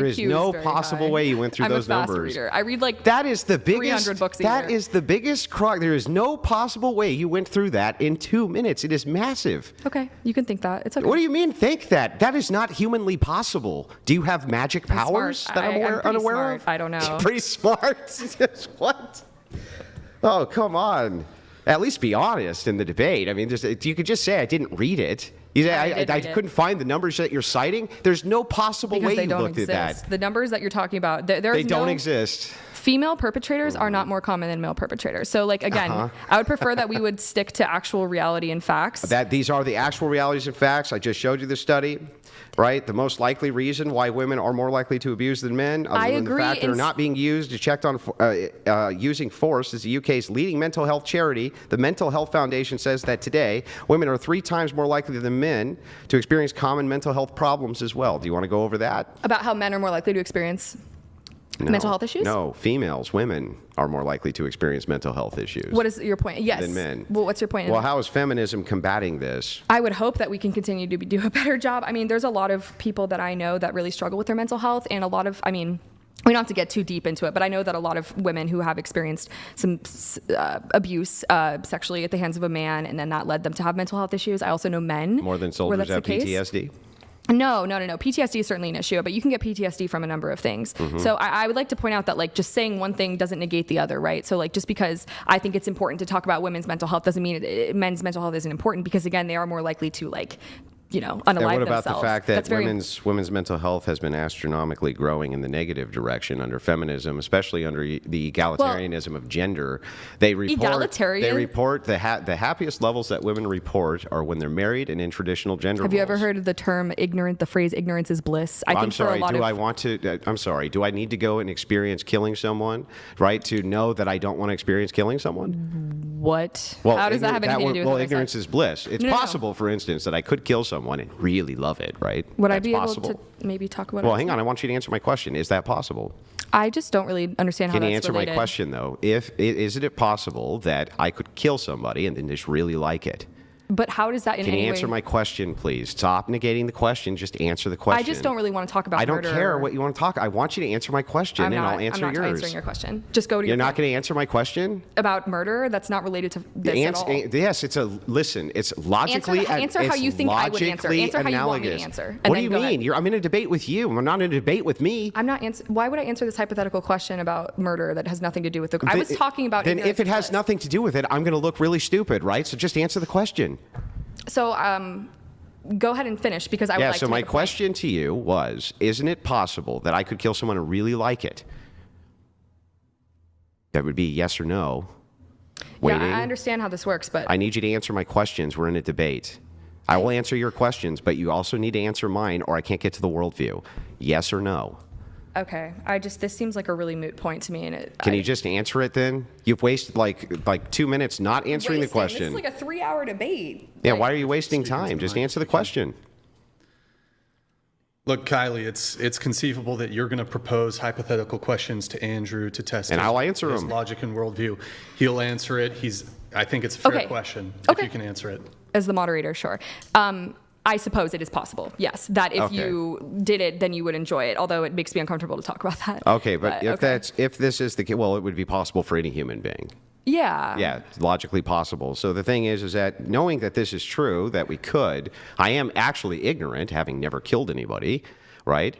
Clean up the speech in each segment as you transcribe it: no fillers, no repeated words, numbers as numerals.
There is no possible way you went through those numbers. I'm a fast reader. I read like that is the biggest, 300 books a year. That is the biggest crock. There is no possible way you went through that in 2 minutes. It is massive. Okay, you can think that. It's okay. What do you mean think that? That is not humanly possible. Do you have magic powers that I'm unaware of? I don't know. Pretty smart? What? Oh, come on. At least be honest in the debate. I mean, you could just say I didn't read it. You say I couldn't find the numbers that you're citing. There's no possible way you looked at that. The numbers that you're talking about, they don't exist. Female perpetrators are not more common than male perpetrators. So, like, again, I would prefer that we would stick to actual reality and facts. These are the actual realities and facts. I just showed you the study, right? The most likely reason why women are more likely to abuse than men, other than the fact they're not being used, checked on using force, is the UK's leading mental health charity. The Mental Health Foundation says that today, women are 3 times more likely than men to experience common mental health problems as well. Do you want to go over that? About how men are more likely to experience mental health issues? No, women are more likely to experience mental health issues. What is your point? Yes. Than men. Well, what's your point? Well, how is feminism combating this? I would hope that we can continue to do a better job. I mean, there's a lot of people that I know that really struggle with their mental health, and a lot of, I mean, we don't have to get too deep into it, but I know that a lot of women who have experienced some abuse sexually at the hands of a man, and then that led them to have mental health issues. I also know men. More than soldiers have PTSD? No. PTSD is certainly an issue, but you can get PTSD from a number of things. So I would like to point out that, like, just saying one thing doesn't negate the other, right? So, like, just because I think it's important to talk about women's mental health doesn't mean men's mental health isn't important, because, again, they are more likely to, like, unalive themselves. And what about the fact that women's mental health has been astronomically growing in the negative direction under feminism, especially under the egalitarianism of gender? They report the happiest levels that women report are when they're married and in traditional gender roles. Have you ever heard of the term the phrase ignorance is bliss? I'm sorry, do I need to go and experience killing someone, right, to know that I don't want to experience killing someone? What? Well, how does that have anything to do with Well, ignorance is bliss. It's possible, for instance, that I could kill someone and really love it, right? Would I be able to maybe talk about it? Well, hang on. I want you to answer my question. Is that possible? I just don't really understand how that's related. Can you answer my question, though? Is it possible that I could kill somebody and then just really like it? But how does that in any way... Can you answer my question, please? Stop negating the question. Just answer the question. I just don't really want to talk about murder. I don't care what you want to talk. I want you to answer my question, and I'll answer yours. I'm not answering your question. Just go to your... You're not going to answer my question? About murder? That's not related to this at all. Yes, it's logically... Answer how you think I would answer. Answer how you want me to answer. What do you mean? I'm in a debate with you. I'm not in a debate with me. I'm not answering... Why would I answer this hypothetical question about murder that has nothing to do with the... I was talking about... Then if it has nothing to do with it, I'm going to look really stupid, right? So just answer the question. So, go ahead and finish, because I would like to... Yeah, so my question to you was, isn't it possible that I could kill someone and really like it? That would be yes or no. Waiting. Yeah, I understand how this works, but... I need you to answer my questions. We're in a debate. I will answer your questions, but you also need to answer mine, or I can't get to the worldview. Yes or no? Okay. This seems like a really moot point to me, and Can you just answer it then? You've wasted like 2 minutes not answering the question. This is like a 3-hour debate. Yeah, why are you wasting time? Just answer the question. Look, Kylie, it's conceivable that you're going to propose hypothetical questions to Andrew to test I'll answer his them. Logic and worldview. He'll answer it. I think it's a fair question if you can answer it. As the moderator, sure. I suppose it is possible, yes, that if you did it, then you would enjoy it, although it makes me uncomfortable to talk about that. Okay, but if this is the case, well, it would be possible for any human being. Yeah. Yeah, logically possible. So the thing is that knowing that this is true, that we could, I am actually ignorant, having never killed anybody, right?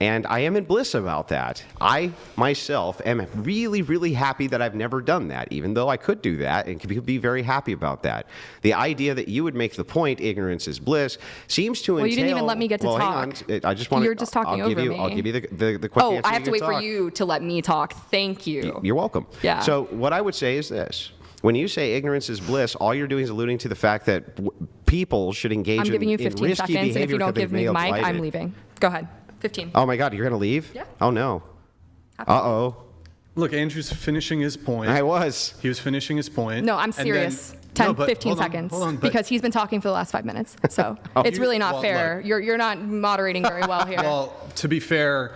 And I am in bliss about that. I, myself, am really, really happy that I've never done that, even though I could do that and could be very happy about that. The idea that you would make the point, ignorance is bliss, seems to entail... Well, you didn't even let me get to talk. Hang on. I just want to... You're just talking over me. I'll give you the quick answer. I have to wait for you to let me talk. Thank you. You're welcome. Yeah. So what I would say is this. When you say ignorance is bliss, all you're doing is alluding to the fact that people should engage in risky behavior. I'm giving you 15 seconds, and if you don't give me the mic, I'm leaving. Go ahead. 15. Oh my God, you're going to leave? Yeah. Oh no. Uh-oh. Look, Andrew's finishing his point. I was. He was finishing his point. No, I'm serious. 15 seconds. Hold on, because he's been talking for the last 5 minutes. So it's really not fair. You're not moderating very well here. Well, to be fair,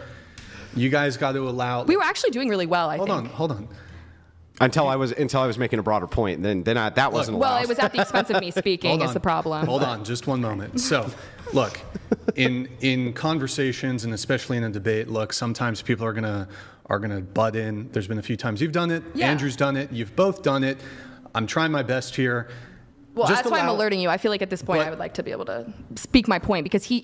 you guys got to allow... We were actually doing really well, I think. Hold on. Until I was making a broader point, then that wasn't allowed. Well, it was at the expense of me speaking is the problem. Hold on, just one moment. So Look, in conversations and especially in a debate, look, sometimes people are gonna butt in. There's been a few times you've done it. Yeah. Andrew's done it. You've both done it. I'm trying my best here. Well, Just that's why I'm allow- alerting you. I feel like at this point But- I would like to be able to speak my point because he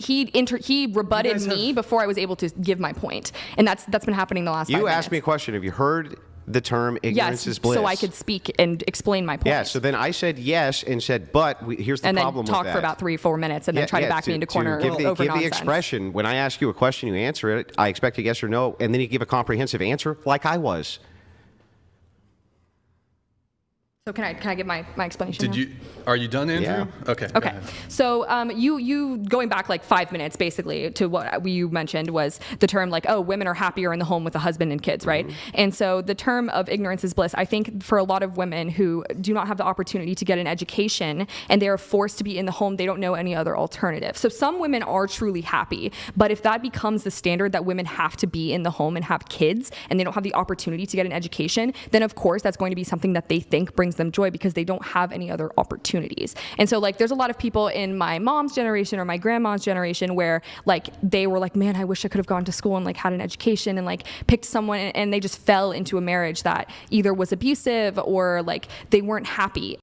rebutted guys me have- before I was able to give my point, and that's been happening the last 5 You minutes. asked me a question. Have you heard the term ignorance Yes, is bliss? so I could speak and explain my point. Yeah, so then I said yes and said, but here's the and problem then talk with that. for about 3-4 minutes and then try to back me into corner give over the nonsense. expression. When I ask you a question, you answer it. I expect a yes or no, and then you give a comprehensive answer like I was. So can I give my explanation now? Are you done, Andrew? Yeah. Okay. go Okay, ahead. so you going back like 5 minutes basically to what you mentioned was the term like, oh, women are happier in the home with a husband and kids, right? And so the term of ignorance is bliss, I think for a lot of women who do not have the opportunity to get an education and they are forced to be in the home, they don't know any other alternative. So some women are truly happy, but if that becomes the standard that women have to be in the home and have kids and they don't have the opportunity to get an education, then of course that's going to be something that they think brings them joy because they don't have any other opportunities. And so like there's a lot of people in my mom's generation or my grandma's generation where like they were like, man, I wish I could have gone to school and like had an education and like picked someone, and they just fell into a marriage that either was abusive or like they weren't happy.